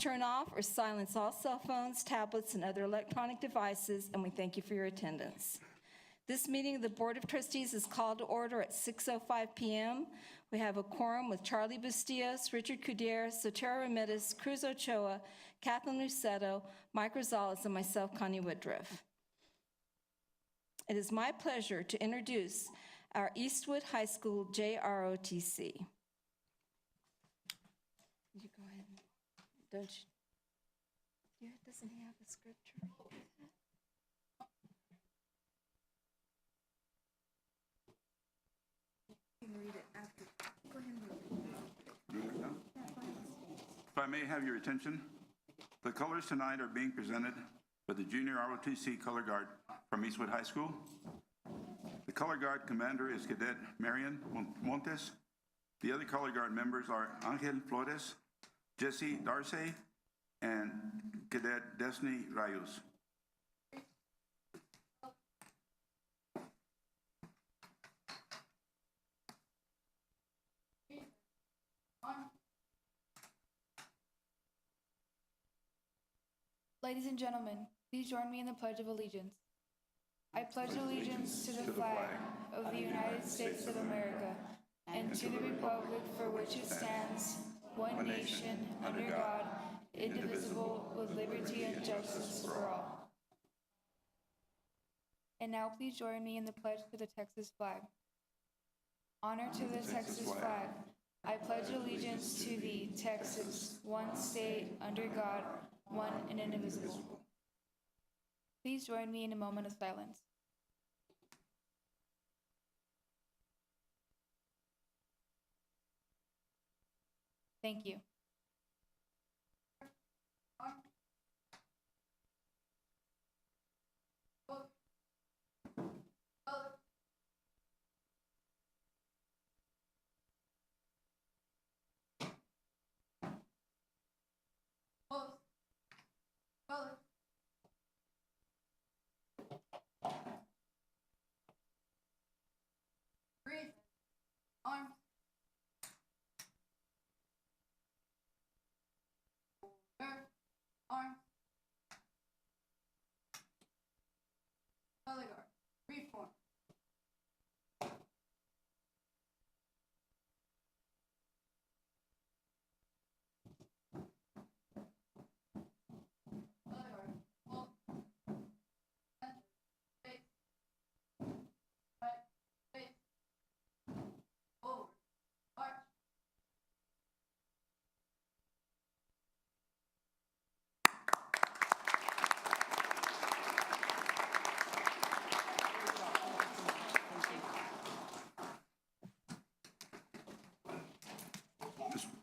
turn off or silence all cell phones, tablets, and other electronic devices, and we thank you for your attendance. This meeting of the Board of Trustees is called to order at 6:05 p.m. We have a quorum with Charlie Bustillos, Richard Cudier, Sotero Ramirez, Cruz Ochoa, Kathleen Luceto, Mike Rosales, and myself, Connie Woodruff. It is my pleasure to introduce our Eastwood High School JROTC. You go ahead. Don't you? Doesn't he have a scripture? You can read it after. Go ahead and read it. If I may have your attention, the colors tonight are being presented by the Junior ROTC Color Guard from Eastwood High School. The Color Guard commander is Cadet Marian Montes. The other Color Guard members are Angel Flores, Jesse Darce, and Cadet Destiny Rayos. Ladies and gentlemen, please join me in the Pledge of Allegiance. I pledge allegiance to the flag of the United States of America and to the republic for which it stands, one nation, under God, indivisible, with liberty and justice for all. And now please join me in the pledge to the Texas flag. Honor to the Texas flag. I pledge allegiance to thee, Texas, one state, under God, one and indivisible. Please join me in a moment of silence. Thank you. Breathe. Arms. Arms. Color guard. Reform.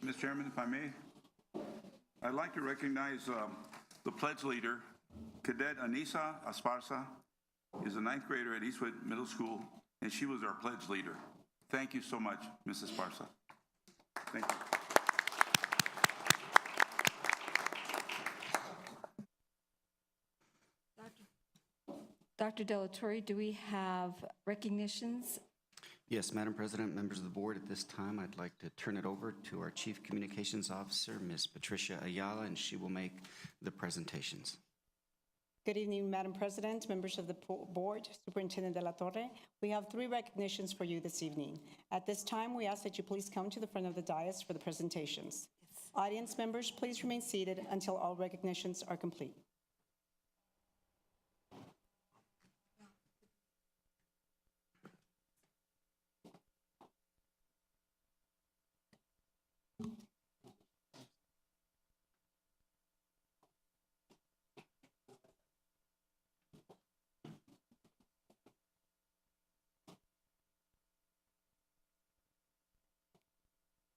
Mr. Chairman, if I may, I'd like to recognize the pledge leader, Cadet Anissa Esparza, is a 9th grader at Eastwood Middle School, and she was our pledge leader. Thank you so much, Mrs. Esparza. Thank you. Dr. Delatorre, do we have recognitions? Yes, Madam President, members of the board, at this time, I'd like to turn it over to our Chief Communications Officer, Ms. Patricia Ayala, and she will make the presentations. Good evening, Madam President, members of the board, Superintendent De La Torre. We have 3 recognitions for you this evening. At this time, we ask that you please come to the front of the dais for the presentations. Yes. Audience members, please remain seated until all recognitions are complete.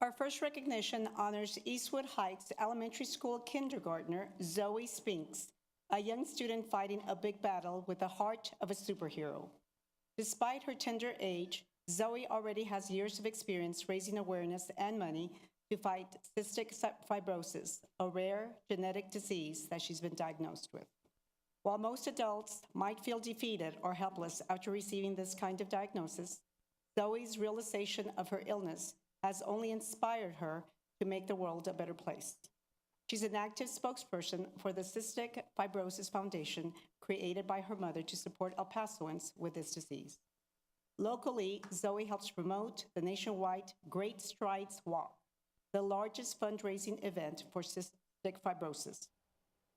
Our first recognition honors Eastwood Heights Elementary School kindergartner Zoe Spinks, a young student fighting a big battle with the heart of a superhero. Despite her tender age, Zoe already has years of experience raising awareness and money to fight cystic fibrosis, a rare genetic disease that she's been diagnosed with. While most adults might feel defeated or helpless after receiving this kind of diagnosis, Zoe's realization of her illness has only inspired her to make the world a better place. She's an active spokesperson for the Cystic Fibrosis Foundation, created by her mother to support El Pasoans with this disease. Locally, Zoe helps promote the nationwide Great Strides Walk, the largest fundraising event for cystic fibrosis.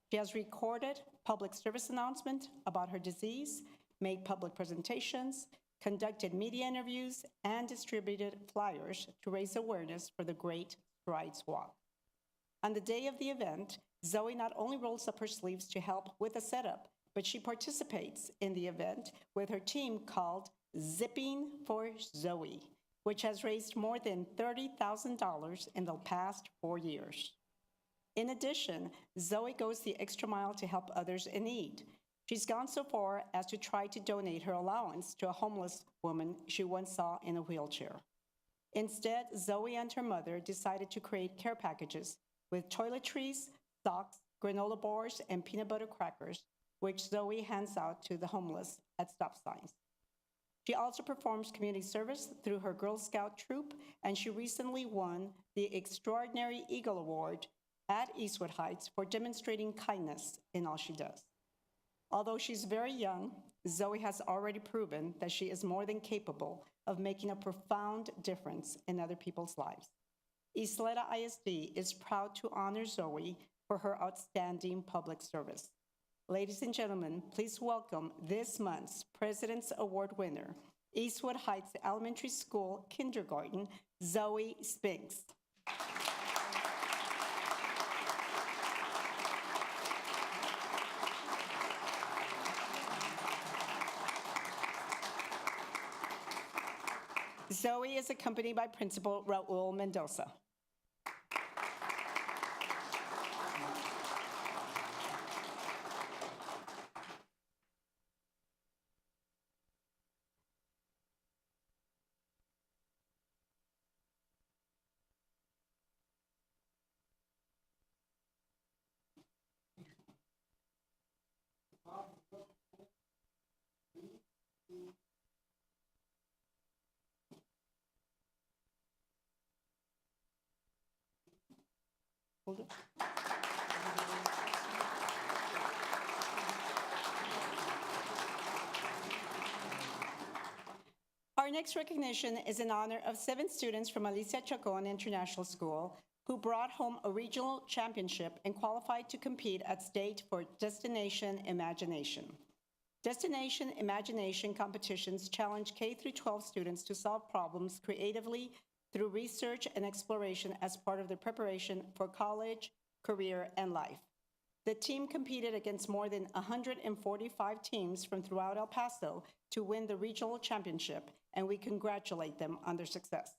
She has recorded public service announcements about her disease, made public presentations, conducted media interviews, and distributed flyers to raise awareness for the Great Strides Walk. On the day of the event, Zoe not only rolls up her sleeves to help with the setup, but she participates in the event with her team called Zipping for Zoe, which has raised more than $30,000 in the past 4 years. In addition, Zoe goes the extra mile to help others in need. She's gone so far as to try to donate her allowance to a homeless woman she once saw in a wheelchair. Instead, Zoe and her mother decided to create care packages with toiletries, socks, granola bars, and peanut butter crackers, which Zoe hands out to the homeless at stop signs. She also performs community service through her Girl Scout troop, and she recently won the Extraordinary Eagle Award at Eastwood Heights for demonstrating kindness in all she does. Although she's very young, Zoe has already proven that she is more than capable of making a profound difference in other people's lives. Ysleta ISD is proud to honor Zoe for her outstanding public service. Ladies and gentlemen, please welcome this month's President's Award winner, Eastwood Heights Elementary School Kindergarten, Zoe Spinks. Zoe is accompanied by Principal Raul Mendoza. Hold it. Our next recognition is in honor of 7 students from Alicia Chacon International School who brought home a regional championship and qualified to compete at state for Destination Imagination. Destination Imagination competitions challenge K-12 students to solve problems creatively through research and exploration as part of their preparation for college, career, and life. The team competed against more than 145 teams from throughout El Paso to win the regional championship, and we congratulate them on their success.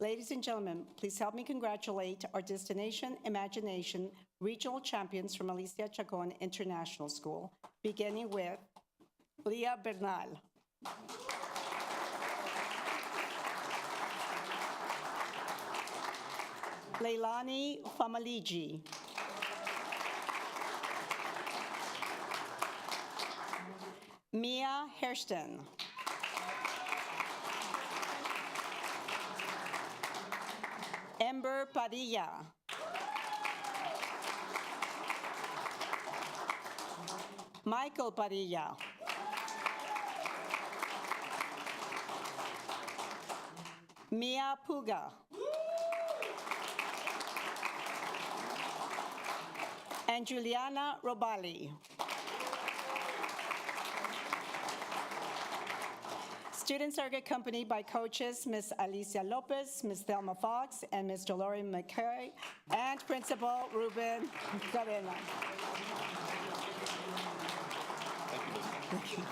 Ladies and gentlemen, please help me congratulate our Destination Imagination regional champions from Alicia Chacon International School, beginning with Leah Bernal. Leilani Famaligi. Mia Hairston. Ember Padilla. Michael Padilla. Mia Puga. And Juliana Robali. Students are accompanied by coaches Ms. Alicia Lopez, Ms. Thelma Fox, and Ms. Dolores McCary, and Principal Ruben Cadena. Thank you.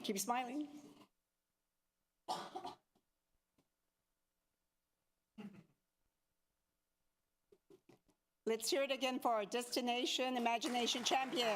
Keep smiling. Let's hear it again for our Destination Imagination champions.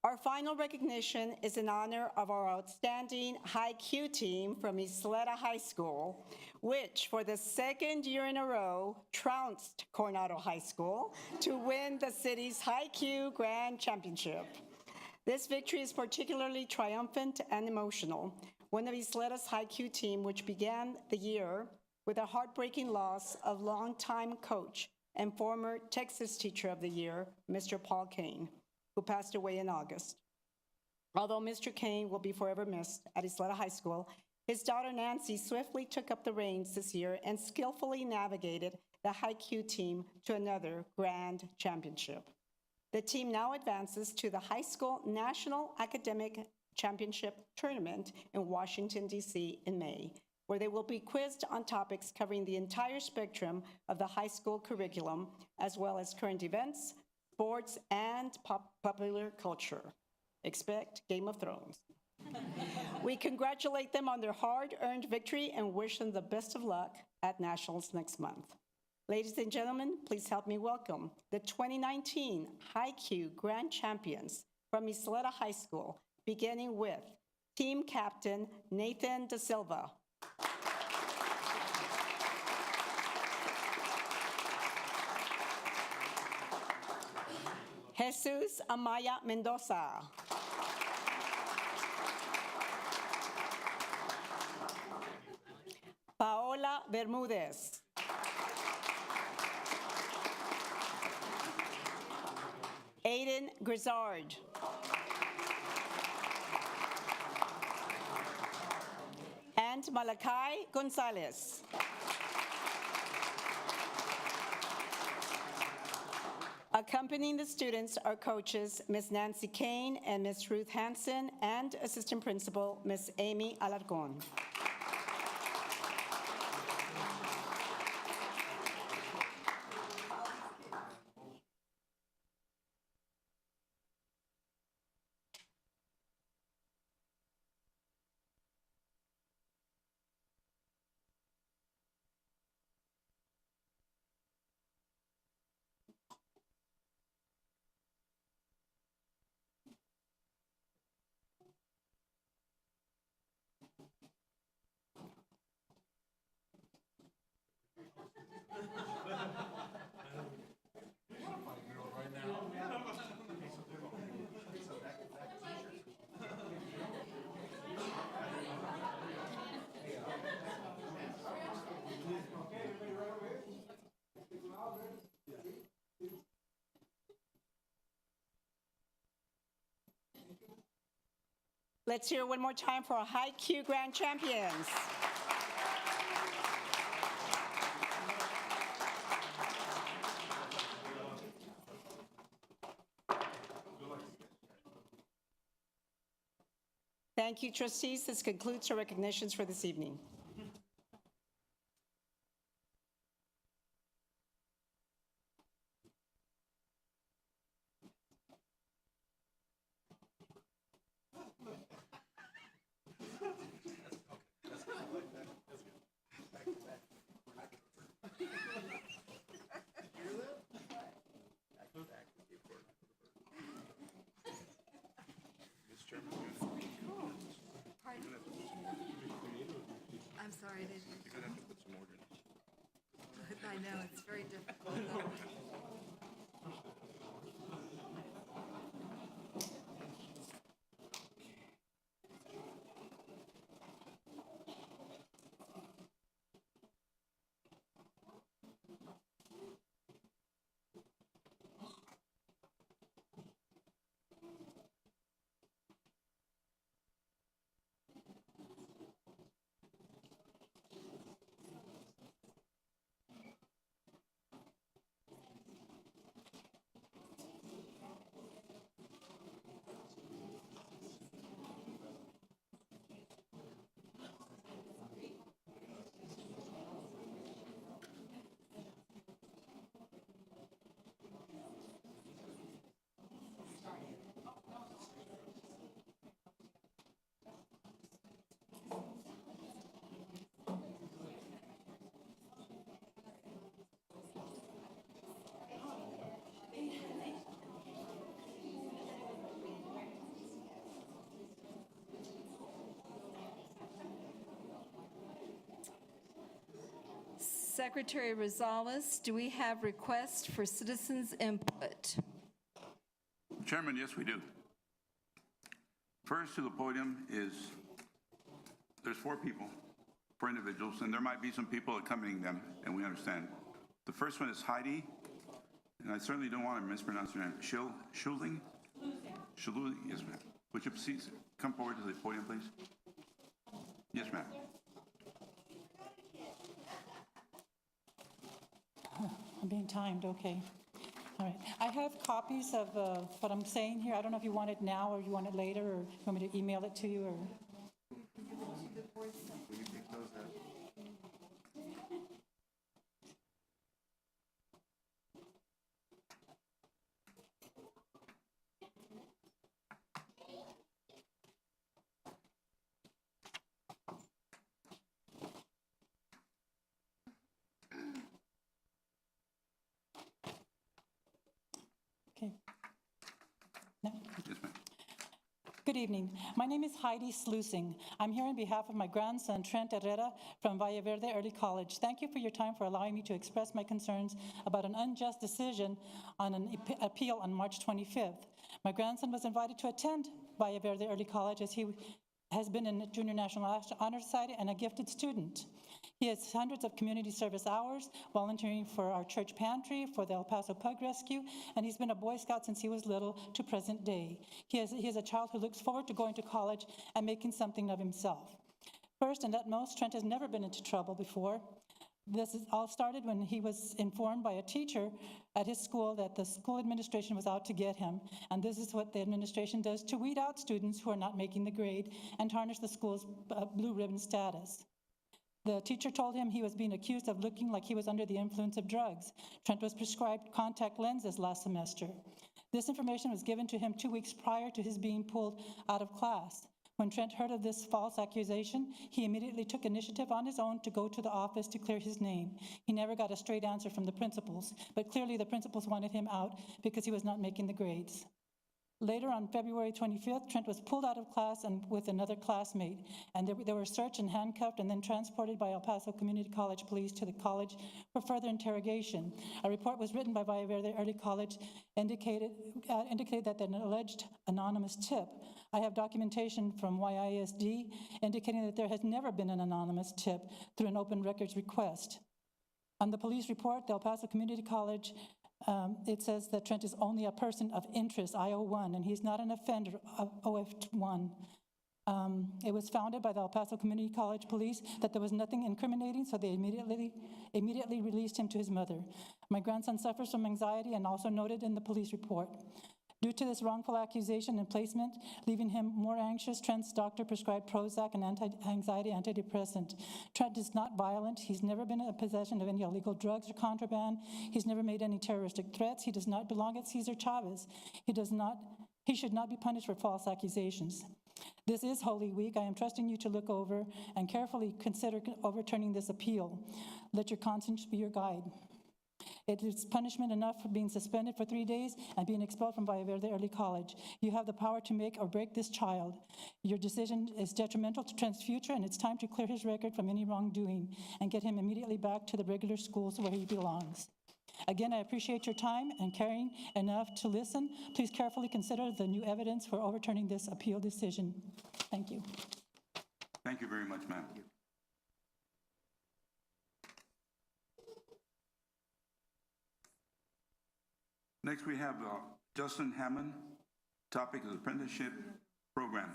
Our final recognition is in honor of our outstanding High Q team from Ysleta High School, which for the second year in a row trounced Coronado High School to win the city's High Q Grand Championship. This victory is particularly triumphant and emotional. One of Ysleta's High Q team, which began the year with a heartbreaking loss of longtime coach and former Texas Teacher of the Year, Mr. Paul Kane, who passed away in August. Although Mr. Kane will be forever missed at Ysleta High School, his daughter Nancy swiftly took up the reins this year and skillfully navigated the High Q team to another grand championship. The team now advances to the High School National Academic Championship Tournament in Washington, D.C. in May, where they will be quizzed on topics covering the entire spectrum of the high school curriculum, as well as current events, sports, and popular culture. Expect Game of Thrones. We congratulate them on their hard-earned victory and wish them the best of luck at Nationals next month. Ladies and gentlemen, please help me welcome the 2019 High Q Grand Champions from Ysleta High School, beginning with Team Captain Nathan Da Silva. Jesus Amaya Mendoza. Paola Bermudez. Aiden Grizzard. And Malachi Gonzalez. Accompanying the students are coaches Ms. Nancy Kane and Ms. Ruth Hansen, and Assistant Principal Ms. Amy Alarcon. Let's hear it one more time for our High Q Grand Champions. Thank you, trustees. This concludes our recognitions for this evening. I'm sorry, did you? You're gonna have to put some order in. I know, it's very difficult. Secretary Rosales, do we have requests for citizens' input? Chairman, yes, we do. First to the podium is, there's 4 people, 4 individuals, and there might be some people accompanying them, and we understand. The first one is Heidi, and I certainly don't want to mispronounce her name. Schuling? Schuling, yes, ma'am. Would you please come forward to the podium, please? Yes, ma'am. I'm being timed, okay. All right. I have copies of what I'm saying here. I don't know if you want it now or you want it later, or you want me to email it to you, or... Okay. No? Yes, ma'am. Good evening. My name is Heidi Slusing. I'm here on behalf of my grandson, Trent Herrera, from Valle Verde Early College. Thank you for your time for allowing me to express my concerns about an unjust decision on an appeal on March 25th. My grandson was invited to attend Valle Verde Early College as he has been in the Junior National Honor Society and a gifted student. He has hundreds of community service hours, volunteering for our church pantry, for the El Paso Pug Rescue, and he's been a Boy Scout since he was little to present day. He is a child who looks forward to going to college and making something of himself. First and utmost, Trent has never been into trouble before. This all started when he was informed by a teacher at his school that the school administration was out to get him, and this is what the administration does to weed out students who are not making the grade and tarnish the school's blue ribbon status. The teacher told him he was being accused of looking like he was under the influence of drugs. Trent was prescribed contact lenses last semester. This information was given to him 2 weeks prior to his being pulled out of class. When Trent heard of this false accusation, he immediately took initiative on his own to go to the office to clear his name. He never got a straight answer from the principals, but clearly the principals wanted him out because he was not making the grades. Later, on February 25th, Trent was pulled out of class and with another classmate, and they were searched and handcuffed and then transported by El Paso Community College police to the college for further interrogation. A report was written by Valle Verde Early College indicated that an alleged anonymous tip. I have documentation from YISD indicating that there has never been an anonymous tip through an open records request. On the police report, the El Paso Community College, it says that Trent is only a person of interest, IO1, and he's not an offender of OF1. It was founded by the El Paso Community College Police that there was nothing incriminating, so they immediately released him to his mother. My grandson suffers from anxiety and also noted in the police report. Due to this wrongful accusation and placement, leaving him more anxious, Trent's doctor prescribed Prozac, an anti-anxiety antidepressant. Trent is not violent. He's never been in possession of any illegal drugs or contraband. He's never made any terroristic threats. He does not belong at Cesar Chavez. He should not be punished for false accusations. This is Holy Week. I am trusting you to look over and carefully consider overturning this appeal. Let your conscience be your guide. It is punishment enough for being suspended for 3 days and being expelled from Valle Verde Early College. You have the power to make or break this child. Your decision is detrimental to Trent's future, and it's time to clear his record from any wrongdoing and get him immediately back to the regular schools where he belongs. Again, I appreciate your time and caring enough to listen. Please carefully consider the new evidence for overturning this appeal decision. Thank you. Thank you very much, ma'am. Next, we have Justin Hammond. Topic is apprenticeship program.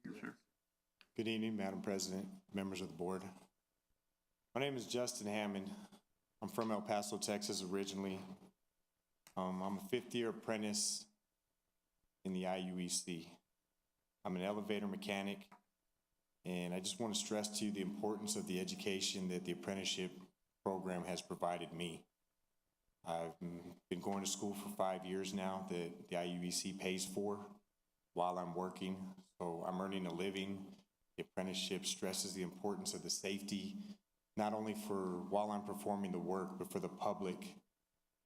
Yes, sir. Good evening, Madam President, members of the board. My name is Justin Hammond. I'm from El Paso, Texas originally. I'm a fifth-year apprentice in the YISD. I'm an elevator mechanic, and I just want to stress to you the importance of the education that the apprenticeship program has provided me. I've been going to school for 5 years now that the IUEC pays for, while I'm working, so I'm earning a living. The apprenticeship stresses the importance of the safety, not only for while I'm performing the work, but for the public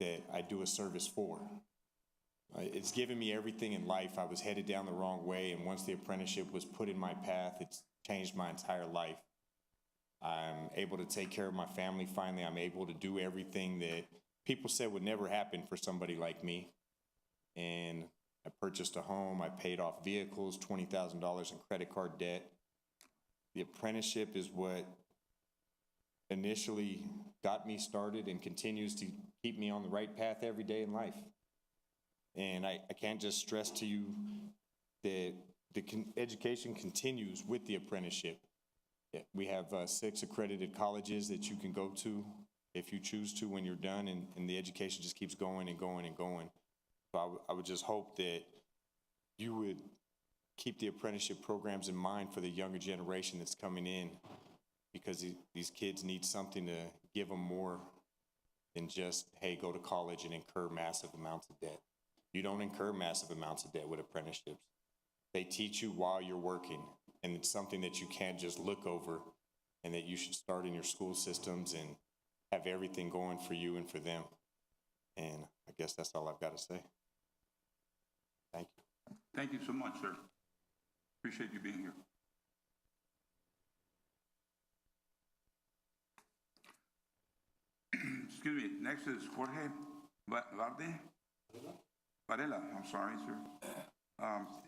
that I do a service for. It's given me everything in life. I was headed down the wrong way, and once the apprenticeship was put in my path, it's changed my entire life. I'm able to take care of my family finally. I'm able to do everything that people said would never happen for somebody like me. And I purchased a home, I paid off vehicles, $20,000 in credit card debt. The apprenticeship is what initially got me started and continues to keep me on the right path every day in life. And I can't just stress to you that the education continues with the apprenticeship. We have 6 accredited colleges that you can go to if you choose to when you're done, and the education just keeps going and going and going. So I would just hope that you would keep the apprenticeship programs in mind for the younger generation that's coming in, because these kids need something to give them more than just, hey, go to college and incur massive amounts of debt. You don't incur massive amounts of debt with apprenticeships. They teach you while you're working, and it's something that you can't just look over, and that you should start in your school systems and have everything going for you and for them. And I guess that's all I've got to say. Thank you. Thank you so much, sir. Appreciate you being here. Excuse me, next is Jorge Varela, I'm sorry, sir.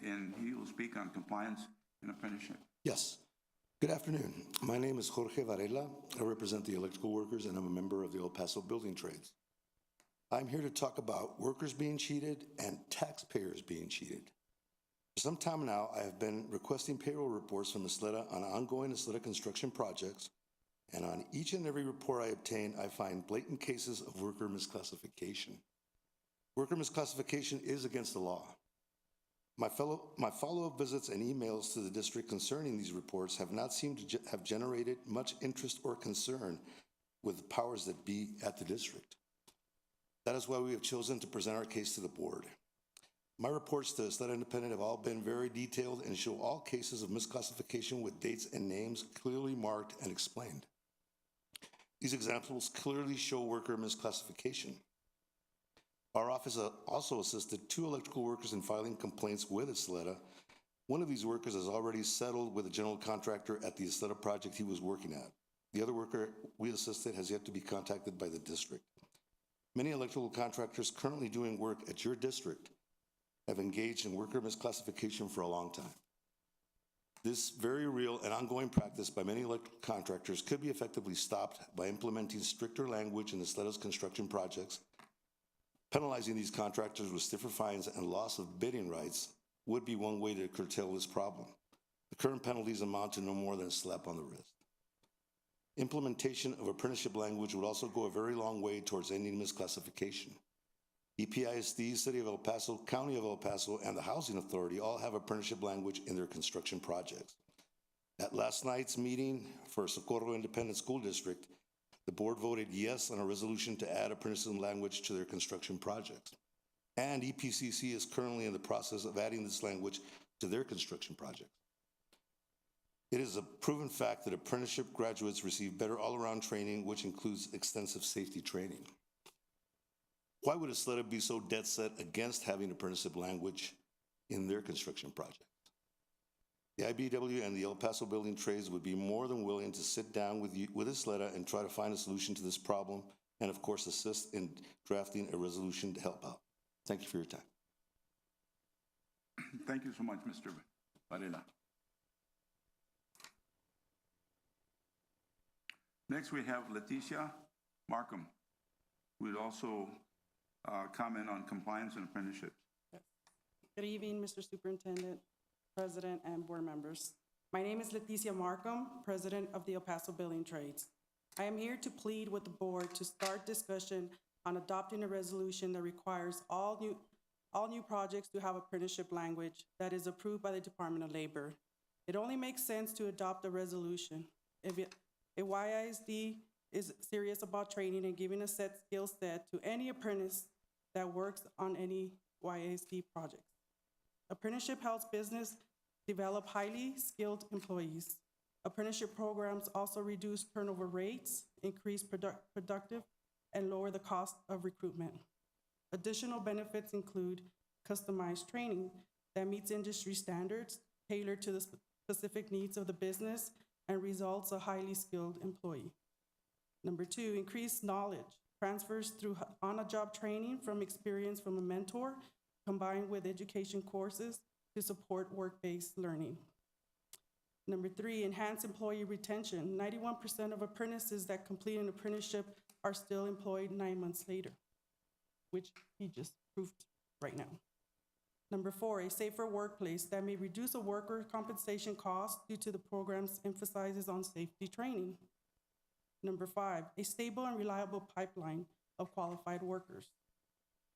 And he will speak on compliance and apprenticeship. Yes. Good afternoon. My name is Jorge Varela. I represent the electrical workers, and I'm a member of the El Paso Building Trades. I'm here to talk about workers being cheated and taxpayers being cheated. For some time now, I have been requesting payroll reports from Ysleta on ongoing Ysleta construction projects, and on each and every report I obtain, I find blatant cases of worker misclassification. Worker misclassification is against the law. My follow-up visits and emails to the district concerning these reports have not seemed to have generated much interest or concern with the powers that be at the district. That is why we have chosen to present our case to the board. My reports to Ysleta Independent have all been very detailed and show all cases of misclassification with dates and names clearly marked and explained. These examples clearly show worker misclassification. Our office also assisted 2 electrical workers in filing complaints with Ysleta. One of these workers has already settled with a general contractor at the Ysleta project he was working at. The other worker we assisted has yet to be contacted by the district. Many electrical contractors currently doing work at your district have engaged in worker misclassification for a long time. This very real and ongoing practice by many electrical contractors could be effectively stopped by implementing stricter language in Ysleta's construction projects. Penalizing these contractors with stiffer fines and loss of bidding rights would be one way to curtail this problem. The current penalties amount to no more than a slap on the wrist. Implementation of apprenticeship language would also go a very long way towards ending misclassification. YISD, City of El Paso, County of El Paso, and the Housing Authority all have apprenticeship language in their construction projects. At last night's meeting for Socorro Independent School District, the board voted yes on a resolution to add apprenticeship language to their construction projects. And EPCC is currently in the process of adding this language to their construction projects. It is a proven fact that apprenticeship graduates receive better all-around training, which includes extensive safety training. Why would Ysleta be so dead set against having apprenticeship language in their construction projects? The IBW and the El Paso Building Trades would be more than willing to sit down with Ysleta and try to find a solution to this problem, and of course assist in drafting a resolution to help out. Thank you for your time. Thank you so much, Mr. Varela. Next, we have Leticia Markham, who would also comment on compliance and apprenticeships. Good evening, Mr. Superintendent, President, and board members. My name is Leticia Markham, President of the El Paso Building Trades. I am here to plead with the board to start discussion on adopting a resolution that requires all new projects to have apprenticeship language that is approved by the Department of Labor. It only makes sense to adopt a resolution if YISD is serious about training and giving a set skill set to any apprentice that works on any YISD projects. Apprenticeship helps business develop highly skilled employees. Apprenticeship programs also reduce turnover rates, increase productive, and lower the cost of recruitment. Additional benefits include customized training that meets industry standards, tailored to the specific needs of the business, and results a highly skilled employee. Number two, increased knowledge, transfers through on-the-job training from experience from a mentor, combined with education courses to support work-based learning. Number three, enhance employee retention. 91% of apprentices that complete an apprenticeship are still employed 9 months later, which he just proved right now. Number four, a safer workplace that may reduce a worker compensation cost due to the program's emphasizes on safety training. Number five, a stable and reliable pipeline of qualified workers.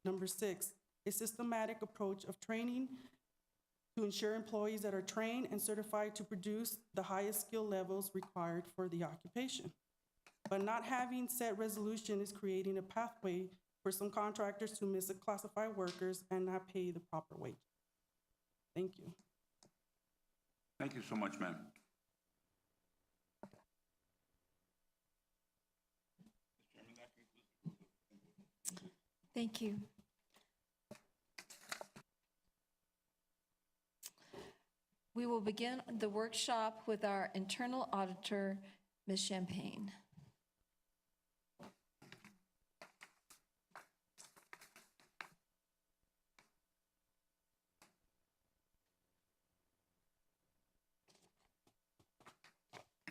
Number six, a systematic approach of training to ensure employees that are trained and certified to produce the highest skill levels required for the occupation. But not having set resolution is creating a pathway for some contractors to misclassify workers and not pay the proper wage. Thank you. Thank you so much, ma'am. Thank you. We will begin the workshop with our internal auditor, Ms. Champagne.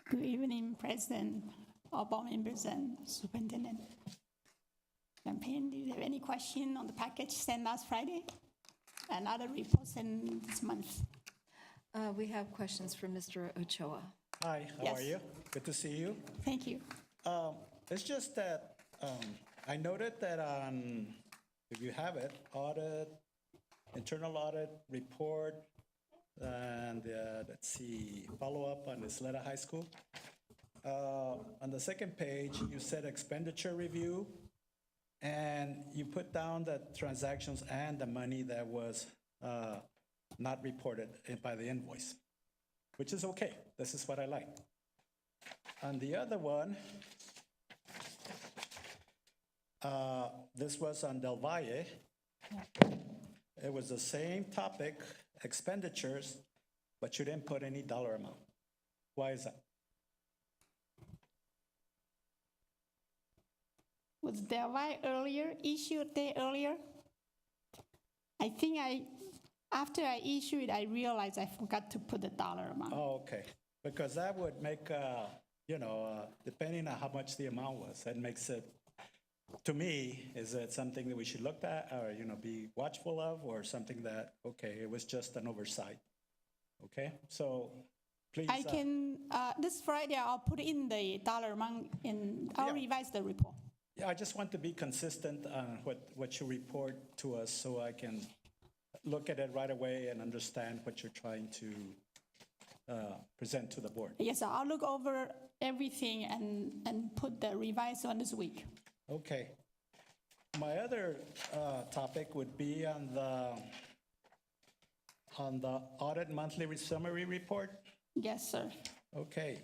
Good evening, President, all board members, and Superintendent Champagne. Do you have any question on the package sent last Friday? And other reports sent this month? We have questions for Mr. Ochoa. Hi, how are you? Good to see you. Thank you. It's just that I noted that on, if you have it, audit, internal audit report, and let's see, follow-up on Ysleta High School. On the second page, you said expenditure review, and you put down the transactions and the money that was not reported by the invoice, which is okay. This is what I like. On the other one, this was on Del Valle. It was the same topic, expenditures, but you didn't put any dollar amount. Why is that? Was Del Valle earlier, issued there earlier? I think after I issued it, I realized I forgot to put the dollar amount. Oh, okay. Because that would make, depending on how much the amount was, that makes it, to me, is it something that we should look at or, be watchful of, or something that, okay, it was just an oversight? Okay, so please. I can, this Friday, I'll put in the dollar amount I'll revise the report. Yeah, I just want to be consistent on what you report to us so I can look at it right away and understand what you're trying to present to the board. Yes, I'll look over everything and put the revised one this week. Okay. My other topic would be on the audit monthly summary report. Yes, sir. Okay.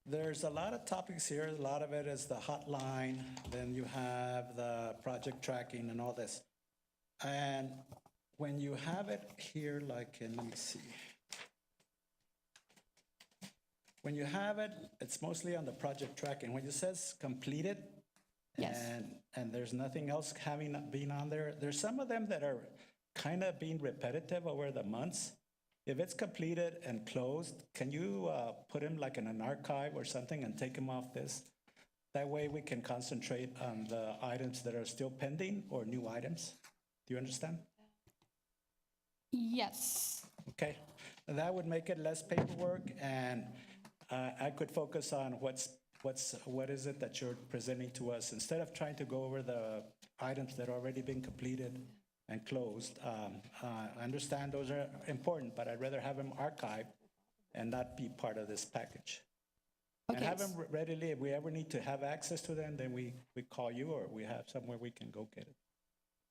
There's a lot of topics here. A lot of it is the hotline. Then you have the project tracking and all this. And when you have it here, like in, let me see. When you have it, it's mostly on the project tracking. When it says completed, yes, and there's nothing else been on there, there's some of them that are kind of being repetitive over the months. If it's completed and closed, can you put them like in an archive or something and take them off this? That way we can concentrate on the items that are still pending or new items. Do you understand? Yes. Okay. And that would make it less paperwork, and I could focus on what is it that you're presenting to us instead of trying to go over the items that are already been completed and closed. I understand those are important, but I'd rather have them archived and not be part of this package. Okay. And have them readily. If we ever need to have access to them, then we call you, or we have somewhere we can go get it.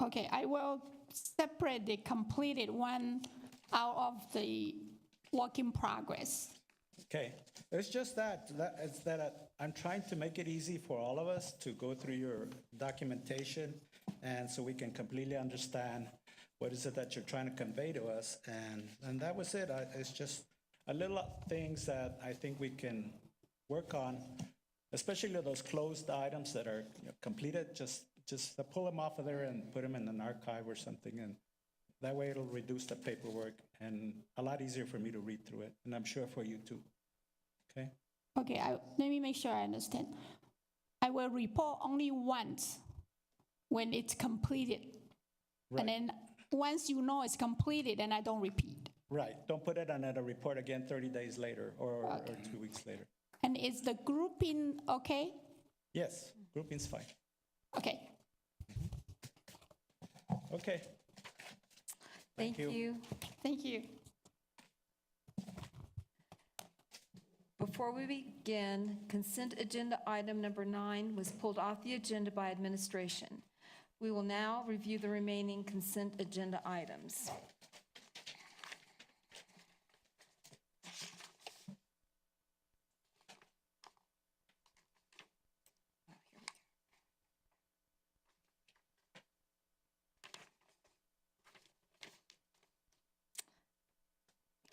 Okay, I will separate the completed one out of the work in progress. Okay, it's just that I'm trying to make it easy for all of us to go through your documentation, and so we can completely understand what is it that you're trying to convey to us, and that was it. It's just a little things that I think we can work on, especially those closed items that are completed. Just pull them off of there and put them in an archive or something, and that way it'll reduce the paperwork and a lot easier for me to read through it, and I'm sure for you too. Okay? Okay, let me make sure I understand. I will report only once when it's completed. Right. And then once you know it's completed, then I don't repeat. Right, don't put it on a report again 30 days later or 2 weeks later. And is the grouping okay? Yes, grouping's fine. Okay. Okay. Thank you. Thank you. Before we begin, consent agenda item number 9 was pulled off the agenda by administration. We will now review the remaining consent agenda items.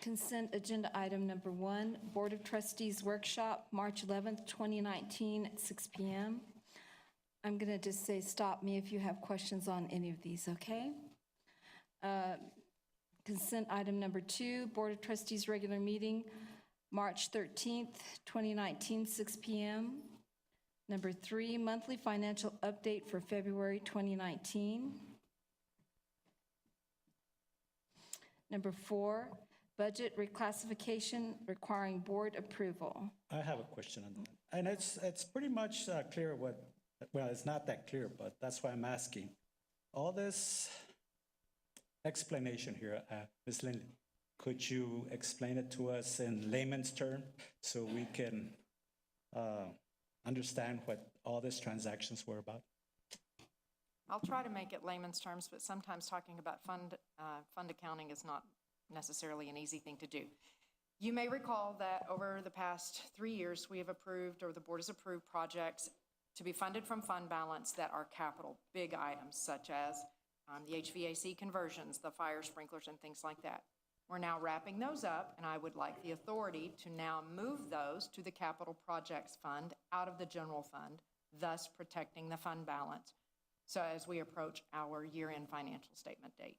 Consent agenda item number 1, Board of Trustees Workshop, March 11th, 2019 at 6 p.m. I'm going to just say stop me if you have questions on any of these, okay? Consent item number 2, Board of Trustees regular meeting, March 13th, 2019, 6 p.m. Number 3, monthly financial update for February 2019. Number 4, budget reclassification requiring board approval. I have a question on that. And it's pretty much clear well, it's not that clear, but that's why I'm asking. All this explanation here, Ms. Lindley, could you explain it to us in layman's terms so we can understand what all these transactions were about? I'll try to make it layman's terms, but sometimes talking about fund accounting is not necessarily an easy thing to do. You may recall that over the past 3 years, we have approved, or the board has approved, projects to be funded from fund balance that are capital, big items, such as the HVAC conversions, the fire sprinklers, and things like that. We're now wrapping those up, and I would like the authority to now move those to the capital projects fund out of the general fund, thus protecting the fund balance, so as we approach our year-end financial statement date.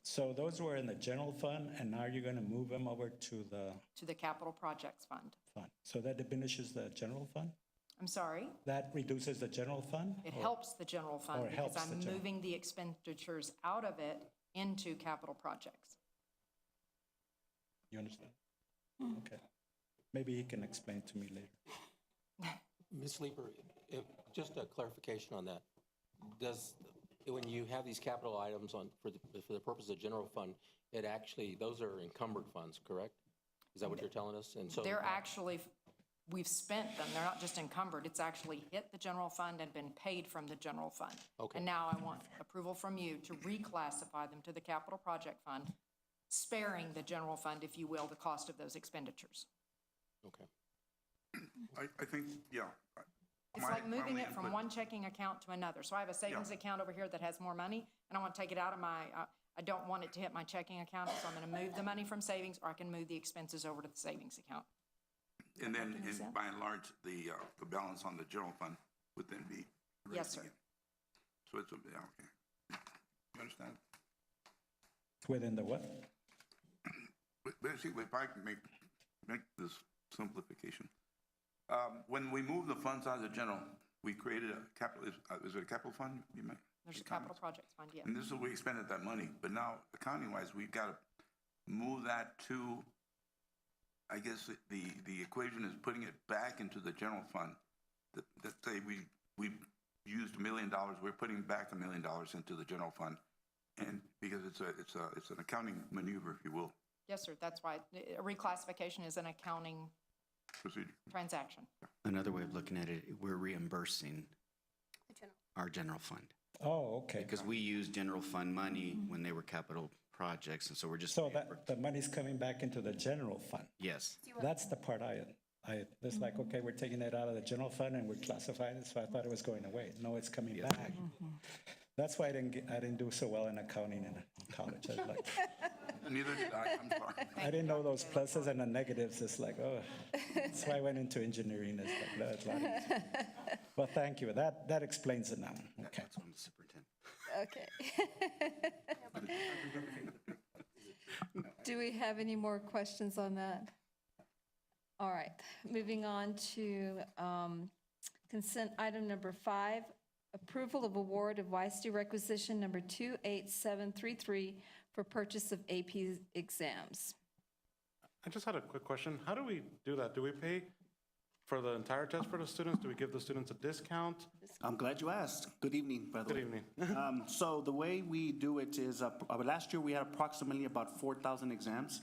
So those were in the general fund, and now you're going to move them over to the capital projects fund. So that diminishes the general fund? I'm sorry? That reduces the general fund? It helps the general fund because I'm moving the expenditures out of it into capital projects. You understand? Okay. Maybe he can explain to me later. Ms. Leeper, just a clarification on that. When you have these capital items for the purpose of general fund, those are encumbered funds, correct? Is that what you're telling us? And so they're actually, we've spent them. They're not just encumbered. It's actually hit the general fund and been paid from the general fund. Okay. And now I want approval from you to reclassify them to the capital project fund, sparing the general fund, if you will, the cost of those expenditures. Okay. I think, yeah. It's like moving it from one checking account to another. So I have a savings account over here that has more money, and I want to take it out of I don't want it to hit my checking account, so I'm going to move the money from savings, or I can move the expenses over to the savings account. And then, by and large, the balance on the general fund would then be raised. Yes, sir. Again. So it's, yeah, okay. You understand? Within the what? Basically, if I can make this simplification. When we move the funds out of the general, we created a capital, is it a capital fund? There's a capital projects fund, yes. And this is where we expended that money. But now, accounting-wise, we've got to move that to, I guess, the equation is putting it back into the general fund. Let's say we used $1 million, we're putting back $1 million into the general fund. And because it's an accounting maneuver, if you will. Yes, sir. That's why a reclassification is an accounting procedure. Transaction. Another way of looking at it, we're reimbursing our general fund. Oh, okay. Because we used general fund money when they were capital projects, and so we're just. So that the money's coming back into the general fund. Yes. That's the part it's like, okay, we're taking it out of the general fund and we're classifying it, so I thought it was going away. No, it's coming back. That's why I didn't do so well in accounting in college. I was like, Neither did I, I'm sorry. I didn't know those pluses and the negatives. It's like, oh, that's why I went into engineering. It's like, that's a lot easier. Well, thank you. That explains it now. Okay. That's on the superintendent. Okay. Do we have any more questions on that? All right, moving on to consent item number 5, approval of award of YISD requisition number 28733 for purchase of AP exams. I just had a quick question. How do we do that? Do we pay for the entire test for the students? Do we give the students a discount? I'm glad you asked. Good evening, by the way. Good evening. So the way we do it is, last year we had approximately about 4,000 exams.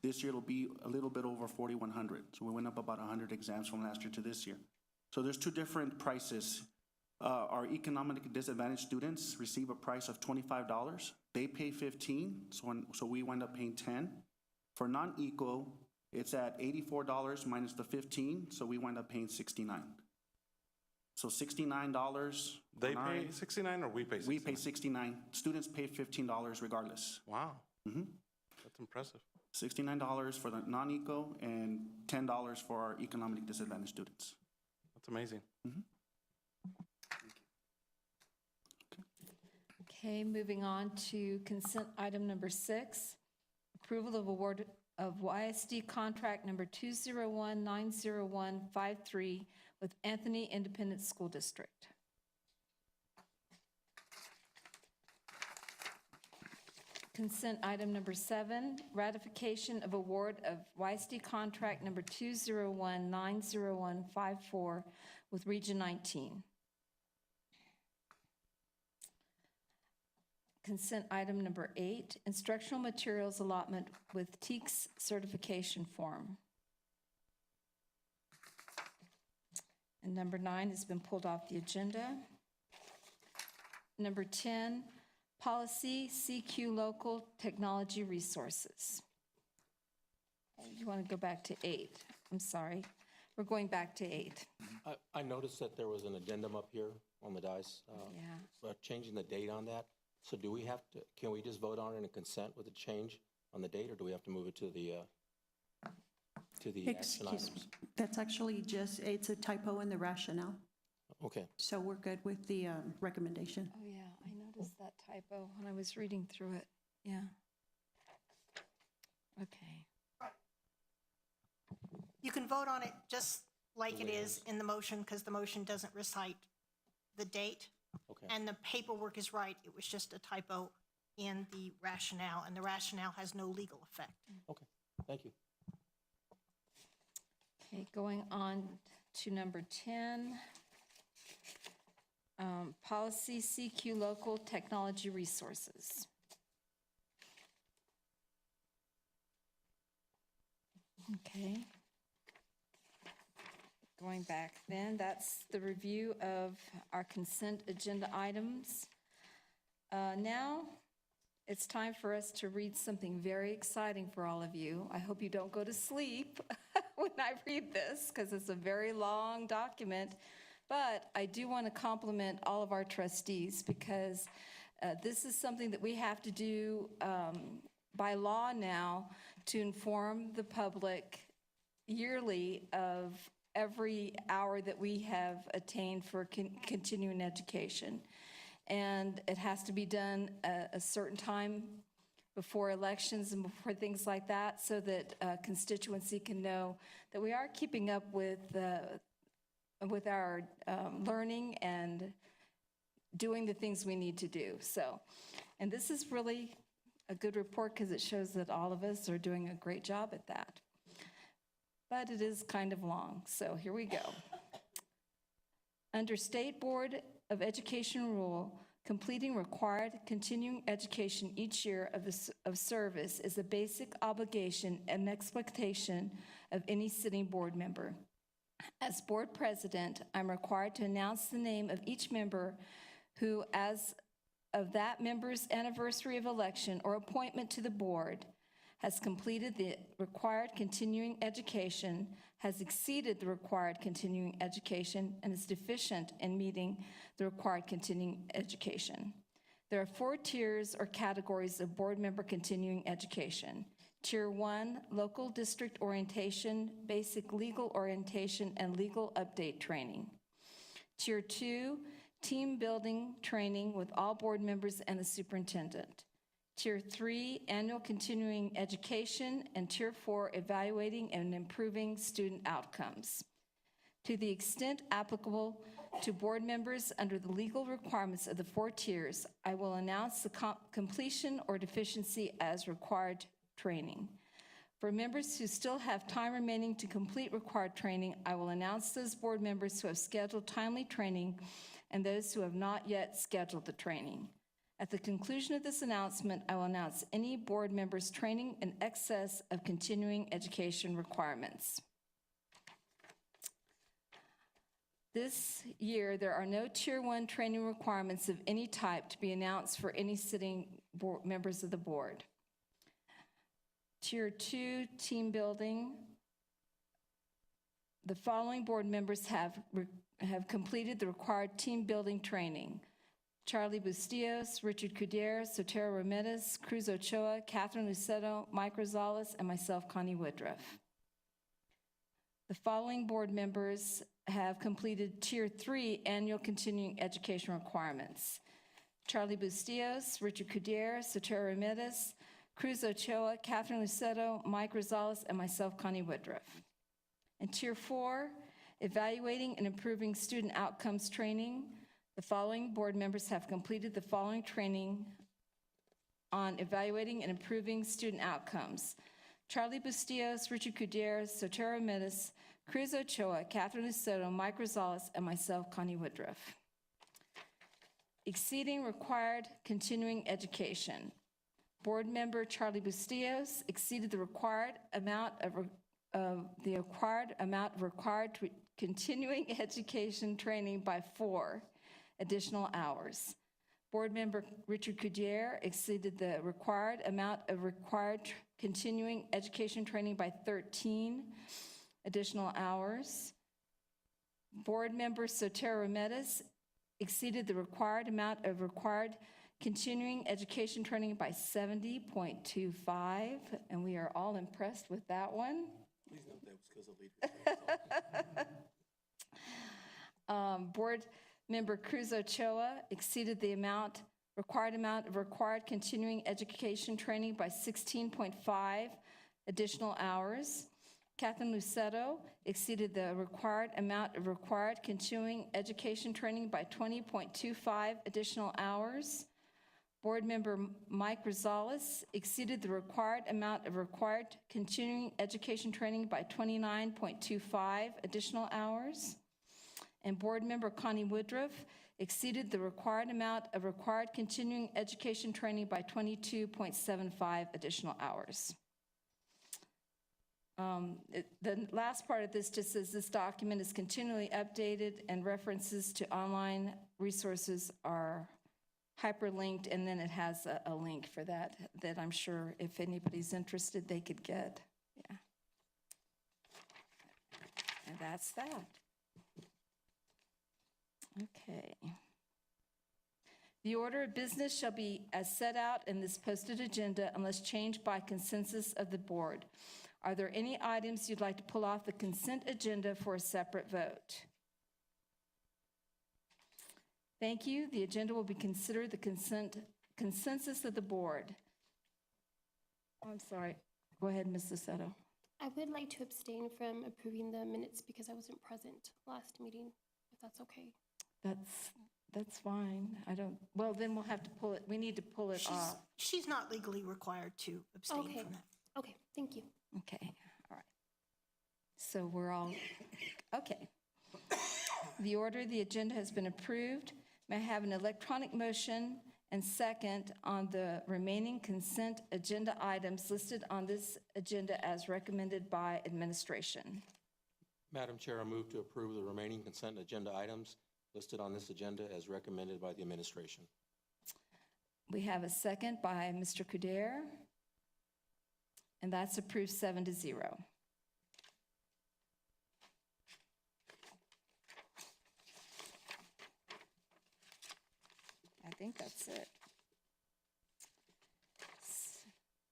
This year it'll be a little bit over 4,100. So we went up about 100 exams from last year to this year. So there's 2 different prices. Our economically disadvantaged students receive a price of $25. They pay $15, so we wind up paying $10. For non-eco, it's at $84 minus the $15, so we wind up paying $69. So $69. They pay $69 or we pay $69? We pay $69. Students pay $15 regardless. Wow. That's impressive. $69 for the non-eco and $10 for our economically disadvantaged students. That's amazing. Okay, moving on to consent item number 6, approval of award of YISD contract number 201-90153 with Anthony Independent School District. Consent item number 7, ratification of award of YISD contract number 201-90154 with Region 19. Consent item number 8, instructional materials allotment with TEKS certification form. And number 9 has been pulled off the agenda. Number 10, policy CQ local technology resources. You want to go back to 8? I'm sorry. We're going back to 8. I noticed that there was an addendum up here on the dais. Yeah. Changing the date on that. So do we have to, can we just vote on it and consent with a change on the date, or do we have to move it to the action items? That's actually just, it's a typo in the rationale. Okay. So we're good with the recommendation. Oh, yeah, I noticed that typo when I was reading through it. Yeah. Okay. You can vote on it just like it is in the motion, because the motion doesn't recite the date. Okay. And the paperwork is right. It was just a typo in the rationale, and the rationale has no legal effect. Okay, thank you. Okay, going on to number 10, policy CQ local technology resources. Okay. Going back then, that's the review of our consent agenda items. Now, it's time for us to read something very exciting for all of you. I hope you don't go to sleep when I read this, because it's a very long document. But I do want to compliment all of our trustees, because this is something that we have to do by law now to inform the public yearly of every hour that we have attained for continuing education. And it has to be done a certain time before elections and before things like that, so that constituency can know that we are keeping up with our learning and doing the things we need to do. So, and this is really a good report, because it shows that all of us are doing a great job at that. But it is kind of long, so here we go. Under State Board of Education rule, completing required continuing education each year of service is a basic obligation and expectation of any sitting board member. As board president, I'm required to announce the name of each member who, as of that member's anniversary of election or appointment to the board has completed the required continuing education, has exceeded the required continuing education, and is deficient in meeting the required continuing education. There are 4 tiers or categories of board member continuing education. Tier 1, local district orientation, basic legal orientation, and legal update training. Tier 2, team building training with all board members and the superintendent. Tier 3, annual continuing education, and Tier 4, evaluating and improving student outcomes. To the extent applicable to board members under the legal requirements of the 4 tiers, I will announce the completion or deficiency as required training. For members who still have time remaining to complete required training, I will announce those board members who have scheduled timely training and those who have not yet scheduled the training. At the conclusion of this announcement, I will announce any board members' training in excess of continuing education requirements. This year, there are no Tier 1 training requirements of any type to be announced for any sitting members of the board. Tier 2, team building. The following board members have completed the required team building training: Charlie Bustillos, Richard Cudier, Sotero Ramirez, Cruz Ochoa, Catherine Luceto, Mike Rosales, and myself, Connie Woodruff. The following board members have completed Tier 3 annual continuing education requirements: Charlie Bustillos, Richard Cudier, Sotero Ramirez, Cruz Ochoa, Catherine Luceto, Mike Rosales, and myself, Connie Woodruff. And Tier 4, evaluating and improving student outcomes training. The following board members have completed the following training on evaluating and improving student outcomes: Charlie Bustillos, Richard Cudier, Sotero Ramirez, Cruz Ochoa, Catherine Luceto, Mike Rosales, and myself, Connie Woodruff. Exceeding required continuing education. Board member Charlie Bustillos exceeded the required amount of required continuing education training by 4 additional hours. Board member Richard Cudier exceeded the required amount of required continuing education training by 13 additional hours. Board member Sotero Ramirez exceeded the required amount of required continuing education training by 70.25, and we are all impressed with that one. Please note that was because of leadership. Board member Cruz Ochoa exceeded the required amount of required continuing education training by 16.5 additional hours. Catherine Luceto exceeded the required amount of required continuing education training by 20.25 additional hours. Board member Mike Rosales exceeded the required amount of required continuing education training by 29.25 additional hours. And board member Connie Woodruff exceeded the required amount of required continuing education training by 22.75 additional hours. The last part of this just says this document is continually updated and references to online resources are hyperlinked, and then it has a link for that I'm sure if anybody's interested, they could get. Yeah. And that's that. Okay. The order of business shall be as set out in this posted agenda unless changed by consensus of the board. Are there any items you'd like to pull off the consent agenda for a separate vote? Thank you. The agenda will be considered the consensus of the board. Oh, I'm sorry. Go ahead, Ms. Luceto. I would like to abstain from approving the minutes because I wasn't present last meeting, if that's okay. That's fine. Well, then we'll have to pull it. We need to pull it off. She's not legally required to abstain Okay. from that. Okay, thank you. Okay, all right. So we're all, okay. The order of the agenda has been approved. May I have an electronic motion and second on the remaining consent agenda items listed on this agenda as recommended by administration? Madam Chair, I move to approve the remaining consent agenda items listed on this agenda as recommended by the administration. We have a second by Mr. Kuder, and that's approved 7-0. I think that's it.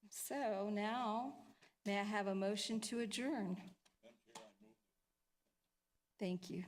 So now, may I have a motion to adjourn? Thank you.